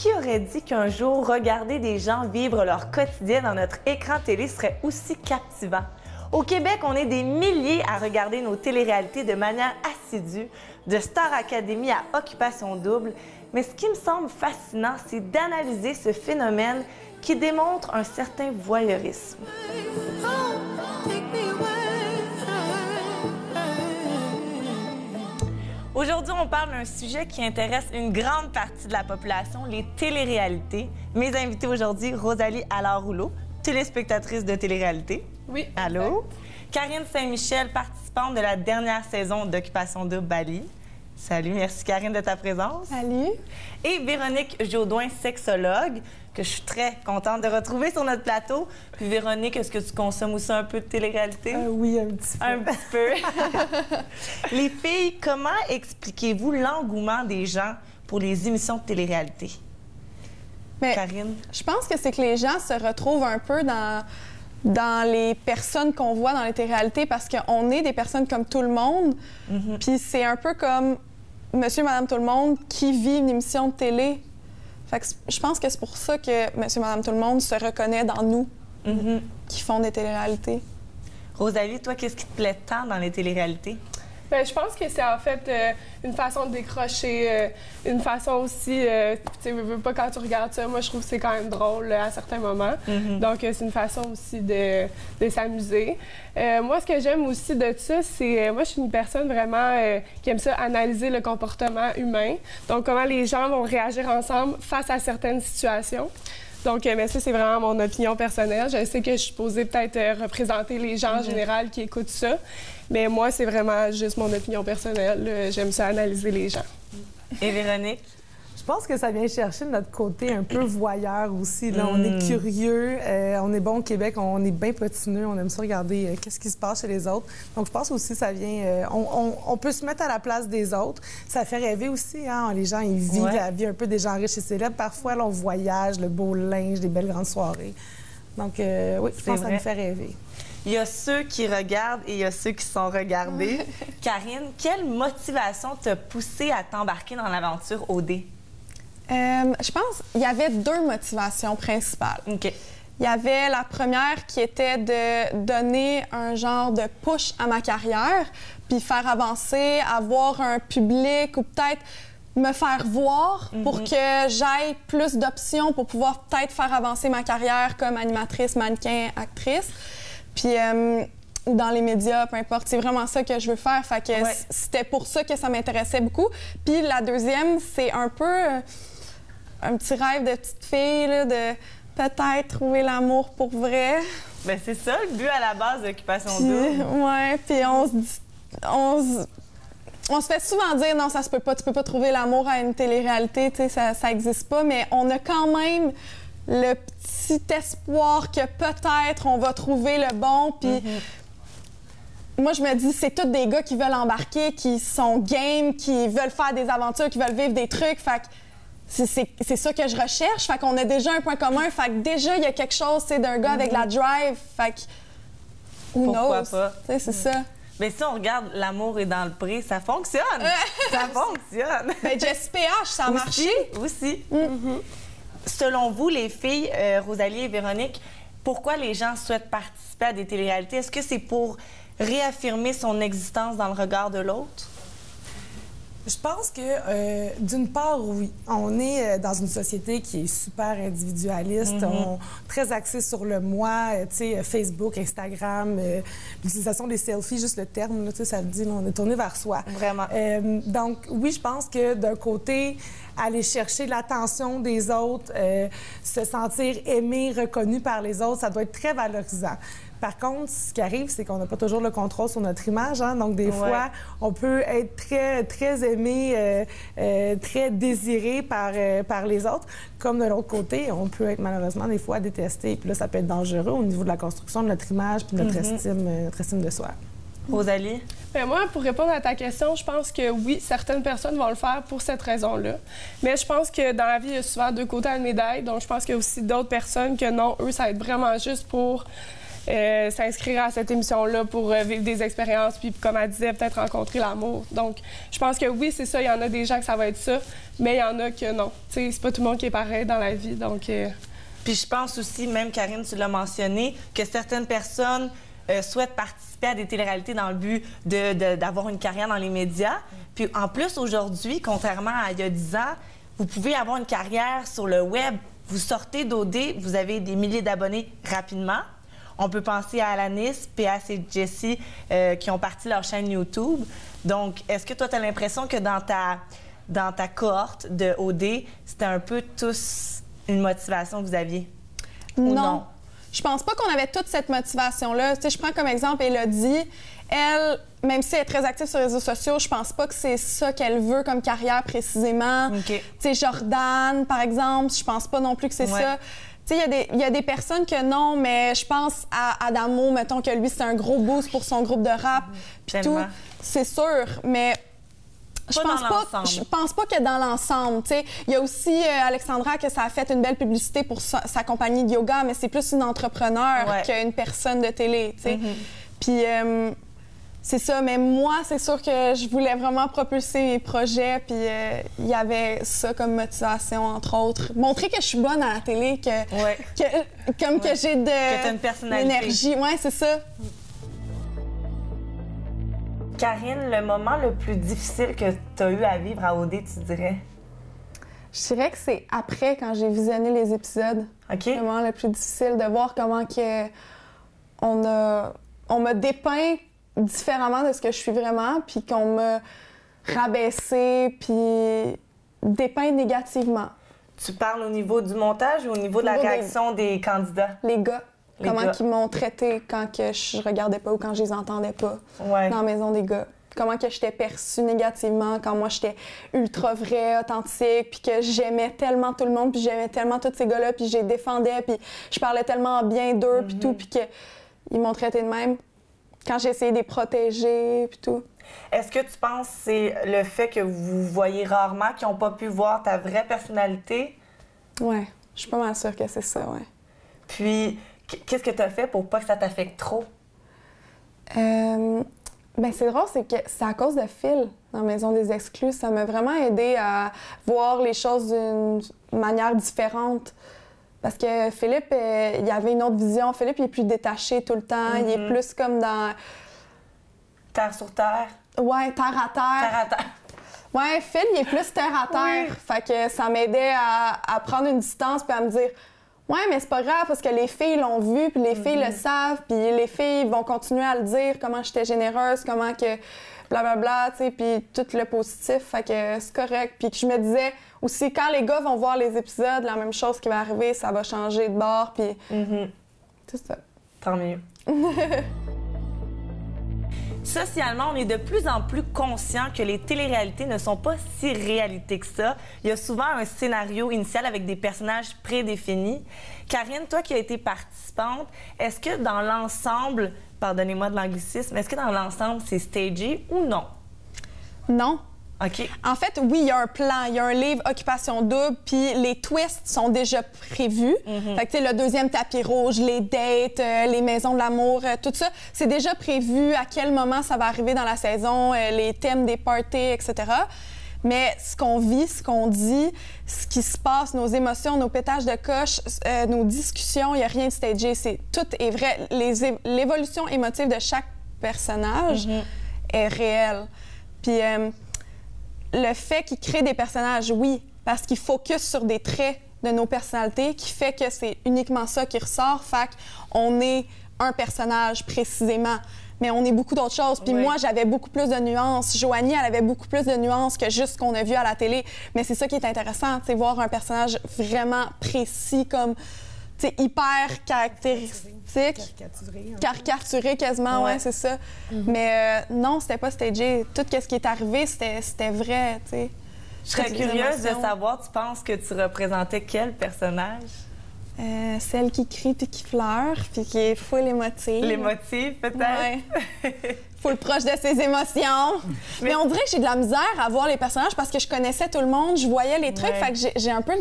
qui aurait dit qu'un jour, regarder des gens vivre leur quotidien dans notre écran télé serait aussi captivant? Au Québec, on est des milliers à regarder nos téléréalités de manière assidue, de Star Academy à Occupation Double. Mais ce qui me semble fascinant, c'est d'analyser ce phénomène qui démontre un certain voyeurisme. Aujourd'hui, on parle d'un sujet qui intéresse une grande partie de la population, les téléréalités. Mes invités aujourd'hui, Rosalie Allard-Rouleau, téléspectatrice de télé-réalité. Oui. Allô? Karine Saint-Michel, participante de la dernière saison d'Occupation Double Bali. Salut, merci Karine de ta présence. Salut. Et Véronique Jaudoin, sexologue, que je suis très contente de retrouver sur notre plateau. Puis Véronique, est-ce que tu consommes aussi un peu de télé-réalité? Oui, un petit peu. Un petit peu. Les filles, comment expliquez-vous l'engouement des gens pour les émissions de télé-réalité? Karine? Je pense que c'est que les gens se retrouvent un peu dans les personnes qu'on voit dans les téléréalités parce qu'on est des personnes comme tout le monde. Puis c'est un peu comme Monsieur, Madame, tout le monde qui vit une émission de télé. Fait que je pense que c'est pour ça que Monsieur, Madame, tout le monde se reconnaît dans nous qui font des téléréalités. Rosalie, toi, qu'est-ce qui te plaît tant dans les téléréalités? Bien, je pense que c'est en fait une façon de décrocher, une façon aussi, tu sais, pas quand tu regardes ça, moi je trouve que c'est quand même drôle à certains moments. Donc c'est une façon aussi de s'amuser. Moi, ce que j'aime aussi de ça, c'est, moi je suis une personne vraiment qui aime ça analyser le comportement humain. Donc comment les gens vont réagir ensemble face à certaines situations. Donc, mais ça, c'est vraiment mon opinion personnelle. Je sais que je suis supposée peut-être représenter les gens en général qui écoutent ça, mais moi, c'est vraiment juste mon opinion personnelle. J'aime ça analyser les gens. Et Véronique? Je pense que ça vient chercher notre côté un peu voyeur aussi. Là. On est curieux, on est bon au Québec, on est bien potineux, on aime ça regarder qu'est-ce qui se passe chez les autres. Donc, je pense aussi que ça vient... on peut se mettre à la place des autres. Ça fait rêver aussi, hein? Les gens, ils vivent la vie un peu des gens riches et célèbres. Parfois, là, on voyage, le beau linge, des belles grandes soirées. Donc, oui, je pense que ça nous fait rêver. Il y a ceux qui regardent et il y a ceux qui sont regardés. Karine, quelle motivation t'a poussée à t'embarquer dans l'aventure OD? Je pense qu'il y avait deux motivations principales. OK. Il y avait la première qui était de donner un genre de push à ma carrière, puis faire avancer, avoir un public ou peut-être me faire voir pour que j'aille plus d'options pour pouvoir peut-être faire avancer ma carrière comme animatrice, mannequin, actrice. Puis dans les médias, peu importe. C'est vraiment ça que je veux faire. Fait que c'était pour ça que ça m'intéressait beaucoup. Puis la deuxième, c'est un peu un petit rêve de petite fille, là, de peut-être trouver l'amour pour vrai. Bien, c'est ça le but à la base d'Occupation Double. Oui, puis on se fait souvent dire non, ça se peut pas, tu peux pas trouver l'amour à une télé-réalité, tu sais, ça existe pas, mais on a quand même le petit espoir que peut-être on va trouver le bon, puis moi, je me dis, c'est tous des gars qui veulent embarquer, qui sont game, qui veulent faire des aventures, qui veulent vivre des trucs, fait que c'est ça que je recherche. Fait qu'on a déjà un point commun. Fait que déjà, il y a quelque chose, c'est d'un gars avec la drive. Fait que, pourquoi pas? C'est ça. Mais si on regarde L'amour est dans le pré, ça fonctionne! Ça fonctionne! Mais Jesse PH, ça a marché. Aussi. Selon vous, les filles, Rosalie et Véronique, pourquoi les gens souhaitent participer à des téléréalités? Est-ce que c'est pour réaffirmer son existence dans le regard de l'autre? Je pense que, d'une part, oui. On est dans une société qui est super individualiste, très axée sur le moi, tu sais, Facebook, Instagram, l'utilisation des selfies, juste le terme, là, tu sais, ça le dit, là, on est tourné vers soi. Vraiment. Donc, oui, je pense que d'un côté, aller chercher l'attention des autres, se sentir aimé, reconnu par les autres, ça doit être très valorisant. Par contre, ce qui arrive, c'est qu'on n'a pas toujours le contrôle sur notre image. Hein? Donc, des fois, on peut être très aimé, très désiré par les autres. Comme de l'autre côté, on peut être malheureusement des fois détesté. Puis là, ça peut être dangereux au niveau de la construction de notre image puis de notre estime de soi. Rosalie? Bien, moi, pour répondre à ta question, je pense que oui, certaines personnes vont le faire pour cette raison-là. Mais je pense que dans la vie, il y a souvent deux côtés à la médaille. Donc, je pense qu'il y a aussi d'autres personnes que non, eux, ça va être vraiment juste pour s'inscrire à cette émission-là pour vivre des expériences, puis comme elle disait, peut-être rencontrer l'amour. Donc, je pense que oui, c'est ça, il y en a des gens que ça va être ça, mais il y en a que non. Tu sais, c'est pas tout le monde qui est pareil dans la vie, donc... Puis je pense aussi, même Karine, tu l'as mentionné, que certaines personnes souhaitent participer à des téléréalités dans le but d'avoir une carrière dans les médias. Puis en plus, aujourd'hui, contrairement à il y a 10 ans, vous pouvez avoir une carrière sur le web. Vous sortez d'OD, vous avez des milliers d'abonnés rapidement. On peut penser à Alanis, PAC et Jessie qui ont parti leur chaîne YouTube. Donc, est-ce que toi, tu as l'impression que dans ta cohorte de OD, c'était un peu tous une motivation que vous aviez? Ou non? Je pense pas qu'on avait toute cette motivation-là. Tu sais, je prends comme exemple Élodie. Elle, même si elle est très active sur les réseaux sociaux, je pense pas que c'est ça qu'elle veut comme carrière précisément. Okay. Tu sais, Jordan, par exemple, je pense pas non plus que c'est ça. Tu sais, il y a des personnes que non, mais je pense à Adamo, mettons que lui, c'est un gros boost pour son groupe de rap, puis tout. C'est sûr, mais... Je pense pas que dans l'ensemble, tu sais. Il y a aussi Alexandra que ça a fait une belle publicité pour sa compagnie de yoga, mais c'est plus une entrepreneur qu'une personne de télé, tu sais. Puis c'est ça, mais moi, c'est sûr que je voulais vraiment propulser mes projets, puis il y avait ça comme motivation, entre autres. Montrer que je suis bonne à la télé, que j'ai que t'as une personnalité. L'énergie. Ouais, c'est ça. Karine, le moment le plus difficile que tu as eu à vivre à OD, tu dirais? Je dirais que c'est après, quand j'ai visionné les épisodes. OK. Le moment le plus difficile de voir comment que on m'a dépeint différemment de ce que je suis vraiment, puis qu'on m'a rabaissé, puis dépeint négativement. Tu parles au niveau du montage ou au niveau de la réaction des candidats? Les gars. Comment ils m'ont traité quand que je regardais pas ou quand je les entendais pas dans la maison des gars. Comment que j'étais perçue négativement, quand moi j'étais ultra vraie, authentique, puis que j'aimais tellement tout le monde, puis j'aimais tellement tous ces gars-là, puis je les défendais, puis je parlais tellement bien d'eux, puis tout, puis qu'ils m'ont traité de même. Quand j'ai essayé de les protéger, puis tout. Est-ce que tu penses que c'est le fait que vous voyez rarement, qu'ils n'ont pas pu voir ta vraie personnalité? Ouais, je suis pas mal sûre que c'est ça, ouais. Puis... qu'est-ce que tu as fait pour pas que ça t'affecte trop? Ben c'est drôle, c'est que c'est à cause de Phil, dans Maison des Exclus. Ça m'a vraiment aidé à voir les choses d'une manière différente. Parce que Philippe, il avait une autre vision. Philippe, il est plus détaché tout le temps. Il est plus comme dans... Terre sur terre? Ouais, terre à terre. Terre à terre. Ouais, Phil, il est plus terre à terre. Oui. Fait que ça m'aidait à prendre une distance puis à me dire... Ouais, mais c'est pas grave parce que les filles l'ont vu, puis les filles le savent, puis les filles vont continuer à le dire, comment j'étais généreuse, comment que blablabla, tu sais, puis tout le positif, fait que c'est correct. Puis que je me disais aussi, quand les gars vont voir les épisodes, la même chose qui va arriver, ça va changer de bord, puis c'est ça. Tant mieux. Socialement, on est de plus en plus conscient que les téléréalités ne sont pas si réalités que ça. Il y a souvent un scénario initial avec des personnages prédéfinis. Karine, toi qui as été participante, est-ce que dans l'ensemble, pardonnez-moi de l'anglicisme, est-ce que dans l'ensemble, c'est stagé ou non? Non. OK. En fait, oui, il y a un plan, il y a un livre Occupation double, puis les twists sont déjà prévus. Fait que, tu sais, le deuxième tapis rouge, les dates, les maisons de l'amour, tout ça, c'est déjà prévu à quel moment ça va arriver dans la saison, les thèmes des parties, etc. Mais ce qu'on vit, ce qu'on dit, ce qui se passe, nos émotions, nos pétages de coche, nos discussions, il n'y a rien de stagé. Tout est vrai. L'évolution émotive de chaque personnage est réelle. Puis... le fait qu'ils créent des personnages, oui, parce qu'ils focusent sur des traits de nos personnalités qui fait que c'est uniquement ça qui ressort. Fait qu'on est un personnage précisément, mais on est beaucoup d'autres choses. Puis moi, j'avais beaucoup plus de nuances. Joanie, elle avait beaucoup plus de nuances que juste ce qu'on a vu à la télé. Mais c'est ça qui est intéressant, tu sais, voir un personnage vraiment précis, comme, tu sais, hyper caractéristique. Caricaturé quasiment, ouais, c'est ça. Mais non, c'était pas stagé. Tout ce qui est arrivé, c'était vrai, tu sais. Je serais curieuse de savoir, tu penses que tu représentais quel personnage? Celle qui crie puis qui pleure, puis qui est full émotive. L'émotive, peut-être? Ouais. Full proche de ses émotions. Mais on dirait que j'ai de la misère à voir les personnages parce que je connaissais tout le monde, je voyais les trucs, fait que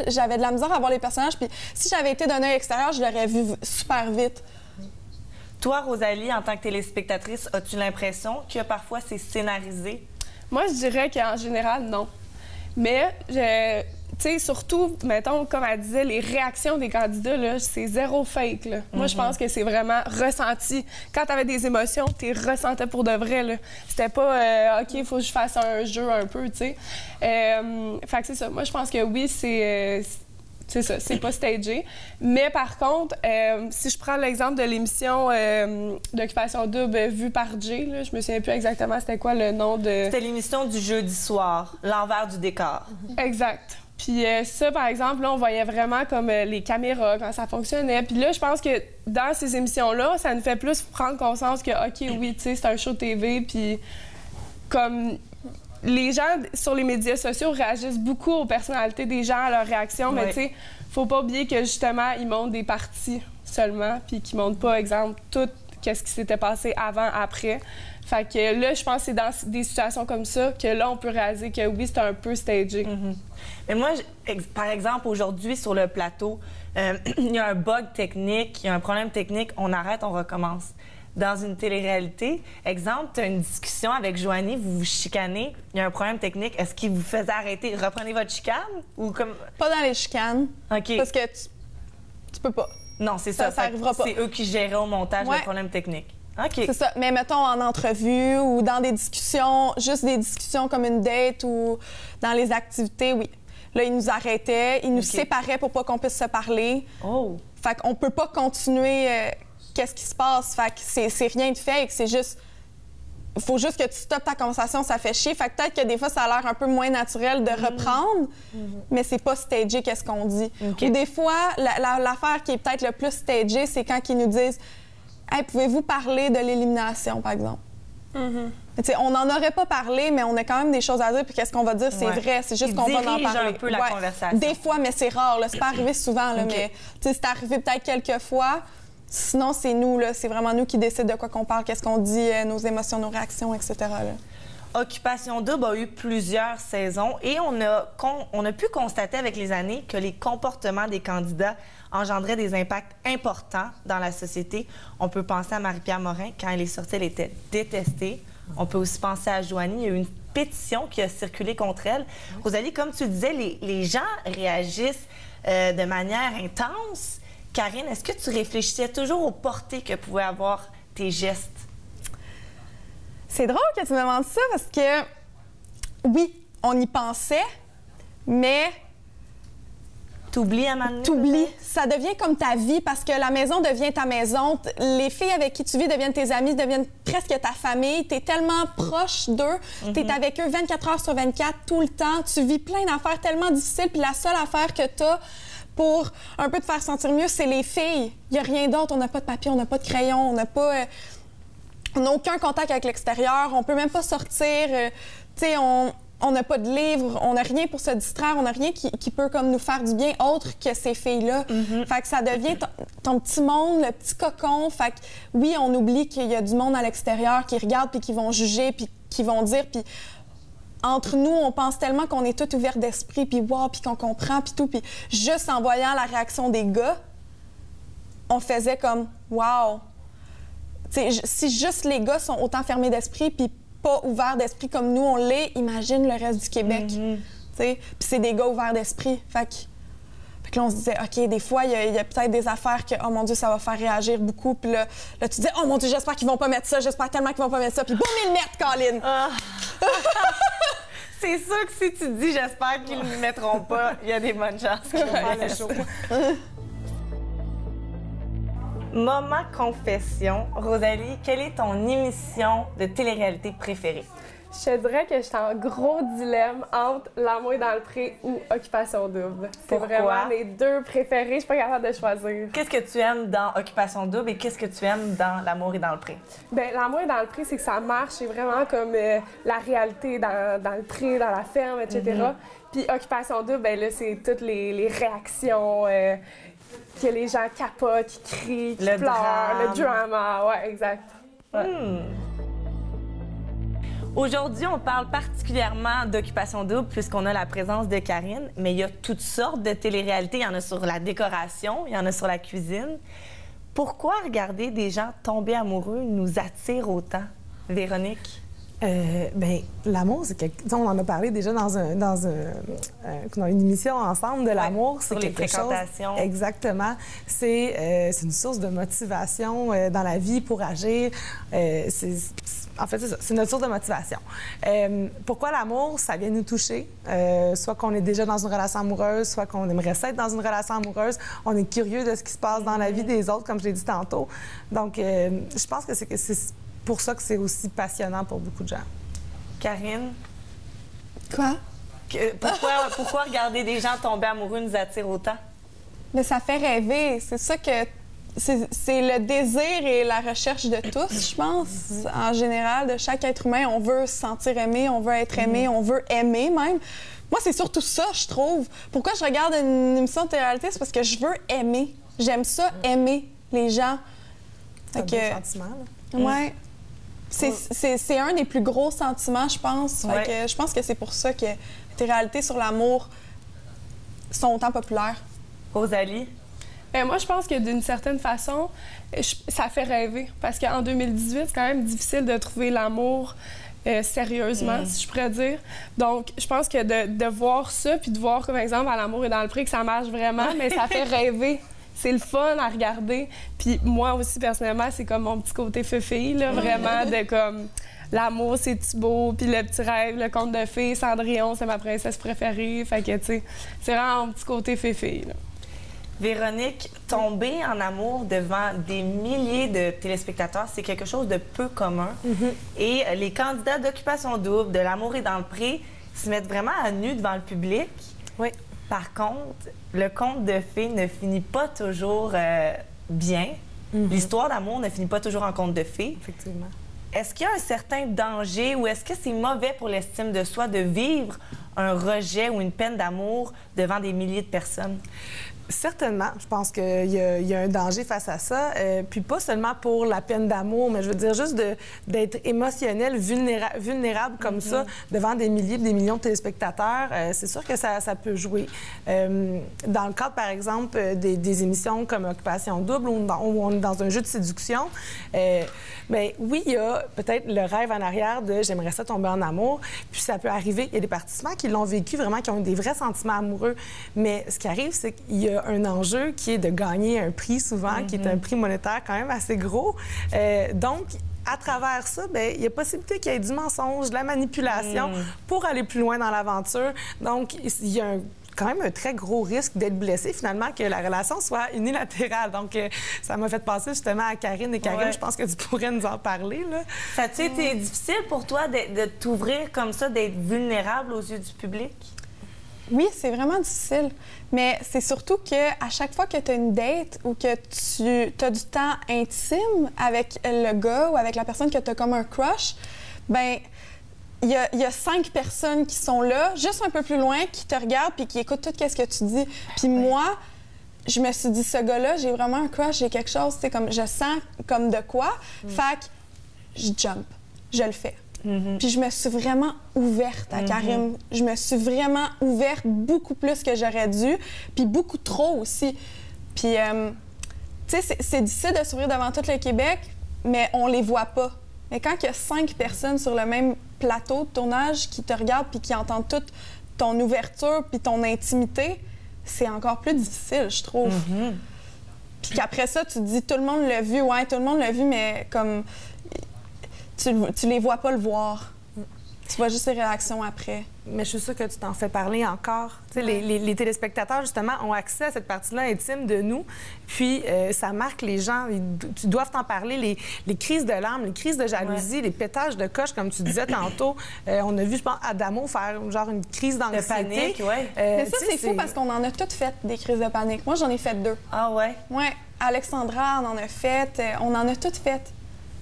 j'avais de la misère à voir les personnages. Puis si j'avais été d'un œil extérieur, je l'aurais vu super vite. Toi, Rosalie, en tant que téléspectatrice, as-tu l'impression que parfois c'est scénarisé? Moi, je dirais qu'en général, non. Mais, tu sais, surtout, mettons, comme elle disait, les réactions des candidats, là, c'est zéro fake, là. Moi, je pense que c'est vraiment ressenti. Quand t'avais des émotions, t'es ressentais pour de vrai, là. C'était pas, OK, il faut que je fasse un jeu un peu, tu sais. Fait que c'est ça. Moi, je pense que oui, c'est ça, c'est pas stagé. Mais par contre, si je prends l'exemple de l'émission d'Occupation Double vue par Jay, là, je me souviens plus exactement c'était quoi le nom de... C'était l'émission du jeudi soir, l'envers du décor. Exact. Puis ça, par exemple, là, on voyait vraiment comme les caméras, quand ça fonctionnait. Puis là, je pense que dans ces émissions-là, ça nous fait plus prendre conscience que, OK, oui, tu sais, c'est un show TV, puis comme... Les gens sur les médias sociaux réagissent beaucoup aux personnalités des gens, à leurs réactions, mais tu sais, faut pas oublier que justement, ils montrent des parties seulement, puis qu'ils montrent pas, exemple, tout qu'est-ce qui s'était passé avant, après. Fait que là, je pense que c'est dans des situations comme ça que là, on peut réaliser que oui, c'est un peu stagé. Mais moi, par exemple, aujourd'hui, sur le plateau, il y a un bug technique, il y a un problème technique, on arrête, on recommence. Dans une télé-réalité, exemple, tu as une discussion avec Joanie, vous vous chicanez, il y a un problème technique, est-ce qu'il vous faisait arrêter, reprenez votre chicane ou comme... Pas dans les chicanes. OK. Parce que tu peux pas. Non, c'est ça. Ça arrivera pas. C'est eux qui géraient au montage le problème technique. OK. C'est ça. Mais mettons en entrevue ou dans des discussions, juste des discussions comme une date ou dans les activités, oui. Là, ils nous arrêtaient, ils nous séparaient pour pas qu'on puisse se parler. Oh! Fait qu'on peut pas continuer... qu'est-ce qui se passe? Fait que c'est rien de fake, c'est juste... Il faut juste que tu stoppes ta conversation, ça fait chier. Fait que peut-être que des fois, ça a l'air un peu moins naturel de reprendre, mais c'est pas stagé, qu'est-ce qu'on dit. Ou des fois, l'affaire qui est peut-être le plus stagé, c'est quand ils nous disent « Hey, pouvez-vous parler de l'élimination, par exemple? On n'en aurait pas parlé, mais on a quand même des choses à dire, puis qu'est-ce qu'on va dire, c'est vrai, c'est juste qu'on va en parler. un peu la conversation. Des fois, mais c'est rare, là. C'est pas arrivé souvent, là, mais c'est arrivé peut-être quelques fois. Sinon, c'est nous, là. C'est vraiment nous qui décident de quoi qu'on parle, qu'est-ce qu'on dit, nos émotions, nos réactions, etc. Là. Occupation Double a eu plusieurs saisons et on a pu constater avec les années que les comportements des candidats engendraient des impacts importants dans la société. On peut penser à Marie-Pierre Morin. Quand elle est sortie, elle était détestée. On peut aussi penser à Joanie. Il y a eu une pétition qui a circulé contre elle. Rosalie, comme tu disais, les gens réagissent de manière intense. Karine, est-ce que tu réfléchissais toujours aux portées que pouvaient avoir tes gestes? C'est drôle que tu me demandes ça parce que, oui, on y pensait, mais... T'oublies à un moment donné? T'oublies. Ça devient comme ta vie parce que la maison devient ta maison. Les filles avec qui tu vis deviennent tes amies, deviennent presque ta famille. T'es tellement proche d'eux. T'es avec eux 24 heures sur 24, tout le temps. Tu vis plein d'affaires tellement difficiles. Puis la seule affaire que t'as pour un peu te faire sentir mieux, c'est les filles. Il n'y a rien d'autre. On n'a pas de papier, on n'a pas de crayon, on n'a pas... on n'a aucun contact avec l'extérieur. On peut même pas sortir. Tu sais, on n'a pas de livres, on n'a rien pour se distraire, on n'a rien qui peut comme nous faire du bien autre que ces filles-là. Fait que ça devient ton petit monde, le petit cocon. Fait que oui, on oublie qu'il y a du monde à l'extérieur qui regarde puis qui vont juger puis qui vont dire puis entre nous, on pense tellement qu'on est tout ouvert d'esprit puis wow, puis qu'on comprend puis tout puis juste en voyant la réaction des gars, on faisait comme wow. T'sais, si juste les gars sont autant fermés d'esprit puis pas ouverts d'esprit comme nous, on l'est, imagine le reste du Québec. Puis c'est des gars ouverts d'esprit. Fait que là, on se disait, OK, des fois, il y a peut-être des affaires que, oh mon Dieu, ça va faire réagir beaucoup. Puis là, tu disais, oh mon Dieu, j'espère qu'ils vont pas mettre ça, j'espère tellement qu'ils vont pas mettre ça. Puis boum, ils le mettent, Colin! C'est sûr que si tu dis, j'espère qu'ils ne le mettront pas, il y a des bonnes chances qu'ils vont faire le show. Moment confession. Rosalie, quelle est ton émission de télé-réalité préférée? Je te dirais que j'étais en gros dilemme entre L'amour est dans le pré ou Occupation Double. C'est vraiment mes deux préférés. Je suis pas capable de choisir. Qu'est-ce que tu aimes dans Occupation Double et qu'est-ce que tu aimes dans L'amour est dans le pré? Bien, L'amour est dans le pré, c'est que ça marche. C'est vraiment comme la réalité dans le pré, dans la ferme, etc. Puis Occupation Double, bien là, c'est toutes les réactions... que les gens capotent, qui crient, qui pleurent, le drama. Ouais, exact. Ouais. Aujourd'hui, on parle particulièrement d'Occupation Double puisqu'on a la présence de Karine, mais il y a toutes sortes de télé-réalités. Il y en a sur la décoration, il y en a sur la cuisine. Pourquoi regarder des gens tomber amoureux nous attire autant, Véronique? Bien, l'amour, c'est quelque... On en a parlé déjà dans une émission ensemble de l'amour. Sur les fréquentations. Exactement. C'est une source de motivation dans la vie pour agir. En fait, c'est ça. C'est notre source de motivation. Pourquoi l'amour? Ça vient nous toucher. Soit qu'on est déjà dans une relation amoureuse, soit qu'on aimerait être dans une relation amoureuse. On est curieux de ce qui se passe dans la vie des autres, comme je l'ai dit tantôt. Donc, je pense que c'est pour ça que c'est aussi passionnant pour beaucoup de gens. Karine? Quoi? Pourquoi regarder des gens tomber amoureux nous attire autant? Mais ça fait rêver. C'est ça que... C'est le désir et la recherche de tous, je pense, en général, de chaque être humain. On veut se sentir aimé, on veut être aimé, on veut aimer même. Moi, c'est surtout ça, je trouve. Pourquoi je regarde une émission de télé-réalité? C'est parce que je veux aimer. J'aime ça, aimer les gens. C'est un bon sentiment, là. Ouais. C'est un des plus gros sentiments, je pense. Ouais. Fait que je pense que c'est pour ça que les télé-réalités sur l'amour sont autant populaires. Rosalie? Moi, je pense que d'une certaine façon, ça fait rêver. Parce qu'en 2018, c'est quand même difficile de trouver l'amour sérieusement, si je pourrais dire. Donc, je pense que de voir ça, puis de voir, comme exemple, à l'amour et dans le prix, que ça marche vraiment, mais ça fait rêver. C'est le fun à regarder. Puis moi aussi, personnellement, c'est comme mon petit côté feu-fille, là, vraiment, de comme... L'amour, c'est beau, puis le petit rêve, le conte de fées, Cendrillon, c'est ma princesse préférée. Fait que, tu sais, c'est vraiment mon petit côté feu-fille, là. Véronique, tomber en amour devant des milliers de téléspectateurs, c'est quelque chose de peu commun. Et les candidats d'Occupation Double, de L'amour est dans le pré, se mettent vraiment à nu devant le public. Oui. Par contre, le conte de fées ne finit pas toujours bien. L'histoire d'amour ne finit pas toujours en conte de fées. Effectivement. Est-ce qu'il y a un certain danger ou est-ce que c'est mauvais pour l'estime de soi de vivre un rejet ou une peine d'amour devant des milliers de personnes? Certainement. Je pense qu'il y a un danger face à ça. Puis pas seulement pour la peine d'amour, mais je veux dire juste d'être émotionnel, vulnérable comme ça, devant des milliers, des millions de téléspectateurs. C'est sûr que ça peut jouer. Dans le cadre, par exemple, des émissions comme Occupation Double, où on est dans un jeu de séduction, bien, oui, il y a peut-être le rêve en arrière de « j'aimerais ça tomber en amour ». Puis ça peut arriver. Il y a des participants qui l'ont vécu vraiment, qui ont eu des vrais sentiments amoureux. Mais ce qui arrive, c'est qu'il y a un enjeu qui est de gagner un prix souvent, qui est un prix monétaire quand même assez gros. Donc, à travers ça, bien, il y a possibilité qu'il y ait du mensonge, de la manipulation pour aller plus loin dans l'aventure. Donc, il y a quand même un très gros risque d'être blessé, finalement, que la relation soit unilatérale. Donc, ça m'a fait penser justement à Karine. Et Karine, je pense que tu pourrais nous en parler, là. Ça a-tu été difficile pour toi de t'ouvrir comme ça, d'être vulnérable aux yeux du public? Oui, c'est vraiment difficile. Mais c'est surtout qu'à chaque fois que tu as une date ou que tu as du temps intime avec le gars ou avec la personne que tu as comme un crush, bien, il y a 5 personnes qui sont là, juste un peu plus loin, qui te regardent puis qui écoutent tout ce que tu dis. Puis moi, je me suis dit, ce gars-là, j'ai vraiment un crush, j'ai quelque chose, tu sais, comme je sens comme de quoi. Fait que je jump, je le fais. Puis je me suis vraiment ouverte à Karine. Je me suis vraiment ouverte beaucoup plus que j'aurais dû, puis beaucoup trop aussi. Puis, tu sais, c'est difficile de s'ouvrir devant tout le Québec, mais on les voit pas. Mais quand il y a 5 personnes sur le même plateau de tournage qui te regardent puis qui entendent toute ton ouverture puis ton intimité, c'est encore plus difficile, je trouve. Puis qu'après ça, tu te dis, tout le monde l'a vu. Ouais, tout le monde l'a vu, mais comme... Tu les vois pas le voir. Tu vois juste les réactions après. Mais je suis sûre que tu t'en fais parler encore. Tu sais, les téléspectateurs, justement, ont accès à cette partie-là intime de nous. Puis, ça marque les gens. Tu dois t'en parler. Les crises de larmes, les crises de jalousie, les pétages de coche, comme tu disais tantôt. On a vu, je pense, Adamo faire genre une crise d'anxiété. De panique, oui. Mais ça, c'est fou parce qu'on en a toutes fait, des crises de panique. Moi, j'en ai fait 2. Ah ouais? Oui. Alexandra en a fait. On en a toutes fait.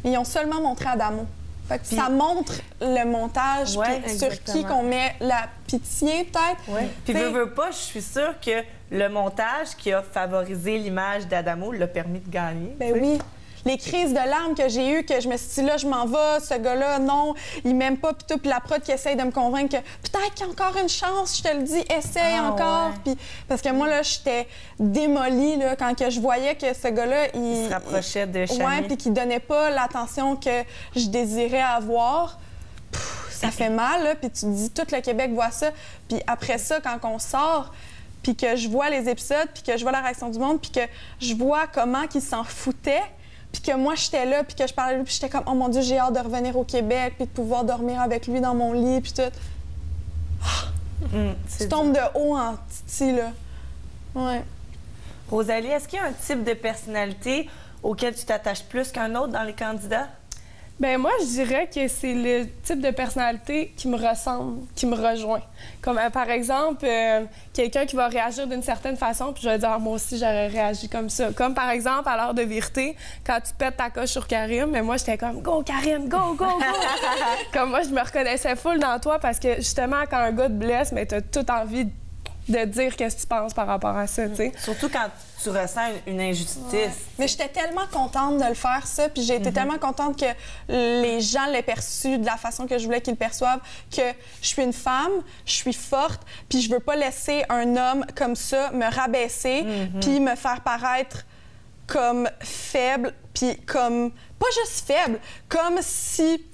Ils ont seulement montré Adamo. Fait que ça montre le montage, puis sur qui qu'on met la pitié, peut-être. Oui. Puis veux pas, je suis sûre que le montage qui a favorisé l'image d'Adamo l'a permis de gagner. Ben oui. les crises de larmes que j'ai eues, que je me suis dit, là, je m'en vais, ce gars-là, non, il m'aime pas, puis tout, puis la prod qui essaye de me convaincre que peut-être qu'il y a encore une chance, je te le dis, essaye encore. Ouais. Puis, parce que moi, là, j'étais démolie, là, quand que je voyais que ce gars-là, Il se rapprochait de Chani. Ouais, puis qu'il donnait pas l'attention que je désirais avoir. Ça fait mal, là, puis tu te dis, tout le Québec voit ça. Puis après ça, quand on sort, puis que je vois les épisodes, puis que je vois la réaction du monde, puis que je vois comment qu'ils s'en foutaient, puis que moi, j'étais là, puis que je parlais de lui, puis j'étais comme, oh mon Dieu, j'ai hâte de revenir au Québec, puis de pouvoir dormir avec lui dans mon lit, puis tout. Tu tombes de haut en titi, là. Ouais. Rosalie, est-ce qu'il y a un type de personnalité auquel tu t'attaches plus qu'un autre dans les candidats? Ben moi, je dirais que c'est le type de personnalité qui me ressemble, qui me rejoint. Comme par exemple, quelqu'un qui va réagir d'une certaine façon, puis je vais dire, moi aussi, j'aurais réagi comme ça. Comme par exemple, à l'heure de vérité, quand tu pètes ta coche sur Karim, mais moi, j'étais comme, go Karim, go, go, go! Comme moi, je me reconnaissais full dans toi parce que justement, quand un gars te blesse, mais t'as toute envie de dire qu'est-ce que tu penses par rapport à ça, tu sais. Surtout quand tu ressens une injustice. Ouais. Mais j'étais tellement contente de le faire, ça, puis j'ai été tellement contente que les gens l'aient perçu de la façon que je voulais qu'ils le perçoivent, que je suis une femme, je suis forte, puis je veux pas laisser un homme comme ça me rabaisser, puis me faire paraître comme faible, puis comme... pas juste faible, comme si...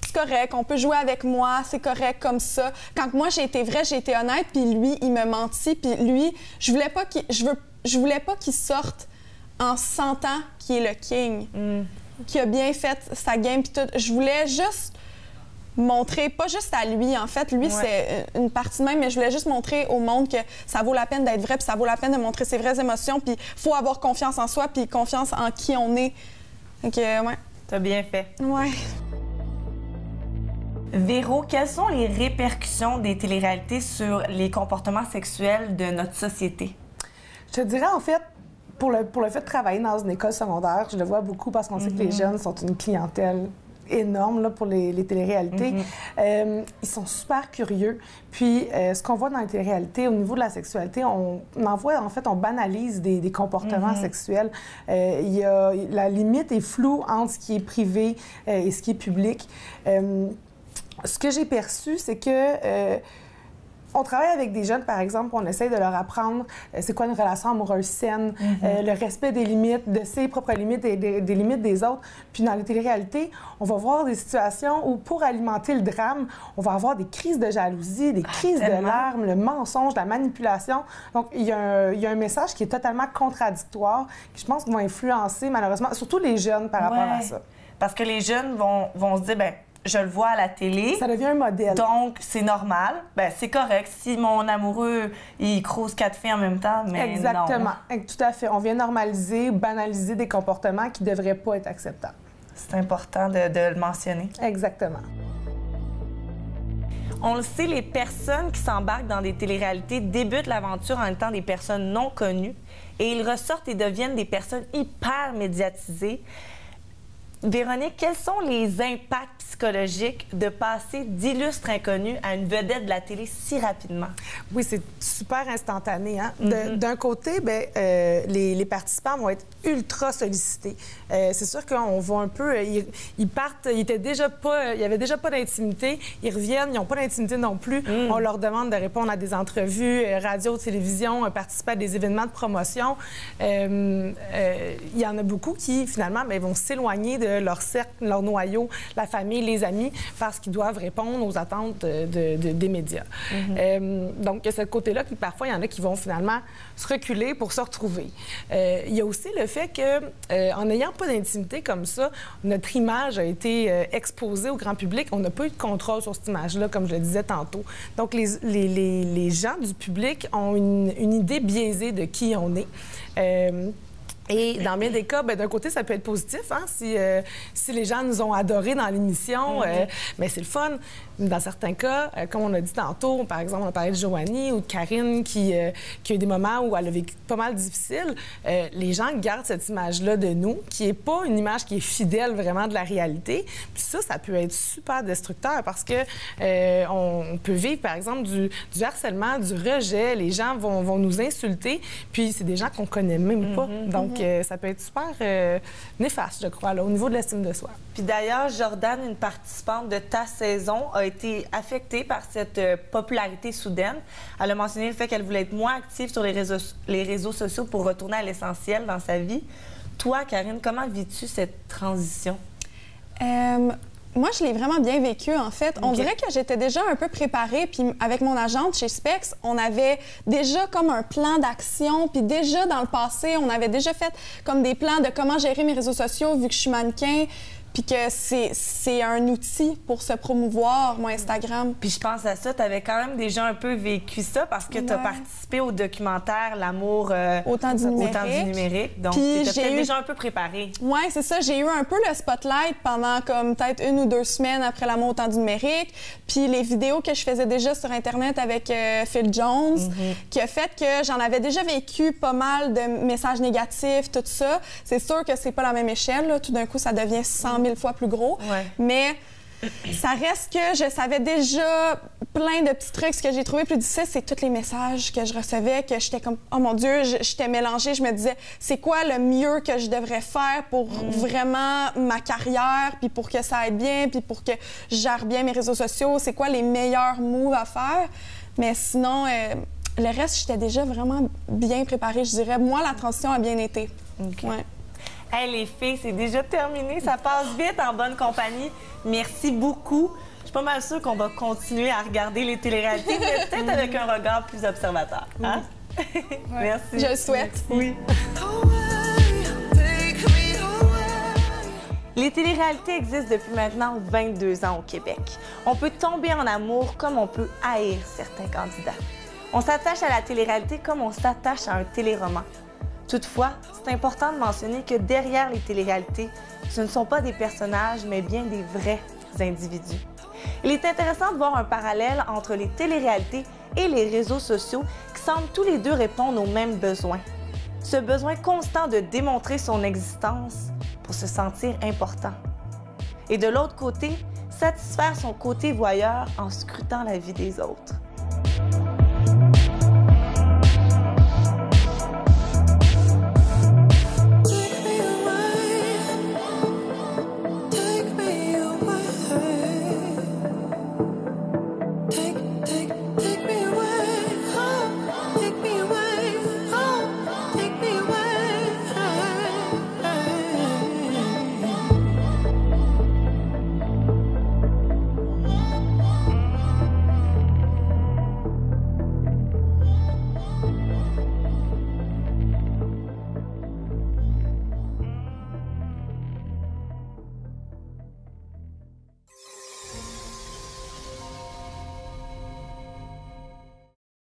c'est correct, on peut jouer avec moi, c'est correct comme ça. Quand moi, j'ai été vraie, j'ai été honnête, puis lui, il me mentit, puis lui, je voulais pas qu'il sorte en sentant qu'il est le king, qu'il a bien fait sa game, puis tout. Je voulais juste montrer, pas juste à lui, en fait, lui, c'est une partie de même, mais je voulais juste montrer au monde que ça vaut la peine d'être vrai, puis ça vaut la peine de montrer ses vraies émotions, puis il faut avoir confiance en soi, puis confiance en qui on est. Donc, ouais. T'as bien fait. Ouais. Véro, quelles sont les répercussions des téléréalités sur les comportements sexuels de notre société? Je te dirais, en fait, pour le fait de travailler dans une école secondaire, je le vois beaucoup parce qu'on sait que les jeunes sont une clientèle énorme là, pour les téléréalités. Ils sont super curieux. Puis, ce qu'on voit dans les téléréalités, au niveau de la sexualité, on banalise des comportements sexuels. La limite est floue entre ce qui est privé et ce qui est public. Ce que j'ai perçu, c'est que on travaille avec des jeunes, par exemple, on essaie de leur apprendre c'est quoi une relation amoureuse saine, le respect des limites, de ses propres limites et des limites des autres. Puis dans les téléréalités, on va voir des situations où, pour alimenter le drame, on va avoir des crises de jalousie, des crises de larmes, le mensonge, la manipulation. Donc, il y a un message qui est totalement contradictoire, qui, je pense, va influencer, malheureusement, surtout les jeunes par rapport à ça. Parce que les jeunes vont se dire, bien, je le vois à la télé. Ça devient un modèle. Donc, c'est normal. Ben, c'est correct. Si mon amoureux, il crouse 4 filles en même temps, mais exactement. Non. Tout à fait. On vient normaliser, banaliser des comportements qui ne devraient pas être acceptables. C'est important de le mentionner. Exactement. On le sait, les personnes qui s'embarquent dans des téléréalités débutent l'aventure en étant des personnes non connues et ils ressortent et deviennent des personnes hyper médiatisées. Véronique, quels sont les impacts psychologiques de passer d'illustres inconnus à une vedette de la télé si rapidement? Oui, c'est super instantané. Hein? D'un côté, bien, les participants vont être ultra sollicités. C'est sûr qu'on voit un peu... Ils partent, il n'y avait déjà pas d'intimité. Ils reviennent, ils n'ont pas d'intimité non plus. On leur demande de répondre à des entrevues, radio, télévision, participer à des événements de promotion. Il y en a beaucoup qui, finalement, bien, vont s'éloigner de leur cercle, leur noyau, la famille, les amis, parce qu'ils doivent répondre aux attentes des médias. Donc, il y a ce côté-là, puis parfois, il y en a qui vont finalement se reculer pour se retrouver. Il y a aussi le fait qu'en n'ayant pas d'intimité comme ça, notre image a été exposée au grand public. On n'a pas eu de contrôle sur cette image-là, comme je le disais tantôt. Donc, les gens du public ont une idée biaisée de qui on est. Et dans bien des cas, bien, d'un côté, ça peut être positif, hein, si les gens nous ont adorés dans l'émission, mais c'est le fun. Dans certains cas, comme on a dit tantôt, par exemple, on a parlé de Joanie ou de Karine qui a eu des moments où elle a vécu pas mal difficile. Les gens gardent cette image-là de nous, qui n'est pas une image qui est fidèle vraiment de la réalité. Puis ça peut être super destructeur parce que on peut vivre, par exemple, du harcèlement, du rejet. Les gens vont nous insulter, puis c'est des gens qu'on connaît même pas. Donc, ça peut être super néfaste, je crois, là, au niveau de l'estime de soi. Puis d'ailleurs, Jordan, une participante de ta saison, a été affectée par cette popularité soudaine. Elle a mentionné le fait qu'elle voulait être moins active sur les réseaux sociaux pour retourner à l'essentiel dans sa vie. Toi, Karine, comment vis-tu cette transition? Moi, je l'ai vraiment bien vécu, en fait. On dirait que j'étais déjà un peu préparée. Puis avec mon agente chez Specs, on avait déjà comme un plan d'action. Puis déjà, dans le passé, on avait déjà fait comme des plans de comment gérer mes réseaux sociaux vu que je suis mannequin. Puis que c'est un outil pour se promouvoir, mon Instagram. Puis je pense à ça, tu avais quand même déjà un peu vécu ça parce que tu as participé au documentaire L'amour au temps du numérique. Donc, tu étais peut-être déjà un peu préparée. Oui, c'est ça. J'ai eu un peu le spotlight pendant comme peut-être 1 ou 2 semaines après L'amour au temps du numérique. Puis les vidéos que je faisais déjà sur Internet avec Phil Jones, qui a fait que j'en avais déjà vécu pas mal de messages négatifs, tout ça. C'est sûr que c'est pas la même échelle. Là. Tout d'un coup, ça devient 100 000 fois plus gros. Ouais. Mais ça reste que je savais déjà plein de petits trucs. Ce que j'ai trouvé plus difficile, c'est tous les messages que je recevais, que j'étais comme, oh mon Dieu, j'étais mélangée. Je me disais, c'est quoi le mieux que je devrais faire pour vraiment ma carrière, puis pour que ça aille bien, puis pour que je gère bien mes réseaux sociaux? C'est quoi les meilleurs moves à faire? Mais sinon, le reste, j'étais déjà vraiment bien préparée, je dirais. Moi, la transition a bien été. Okay. Ouais. Hey, les filles, c'est déjà terminé. Ça passe vite en bonne compagnie. Merci beaucoup. Je suis pas mal sûre qu'on va continuer à regarder les téléréalités, mais peut-être avec un regard plus observateur. Hein? Merci. Je le souhaite. Oui. Les téléréalités existent depuis maintenant 22 ans au Québec. On peut tomber en amour comme on peut haïr certains candidats. On s'attache à la téléréalité comme on s'attache à un téléroman. Toutefois, c'est important de mentionner que derrière les téléréalités, ce ne sont pas des personnages, mais bien des vrais individus. Il est intéressant de voir un parallèle entre les téléréalités et les réseaux sociaux qui semblent tous les deux répondre aux mêmes besoins. Ce besoin constant de démontrer son existence pour se sentir important. Et de l'autre côté, satisfaire son côté voyeur en scrutant la vie des autres.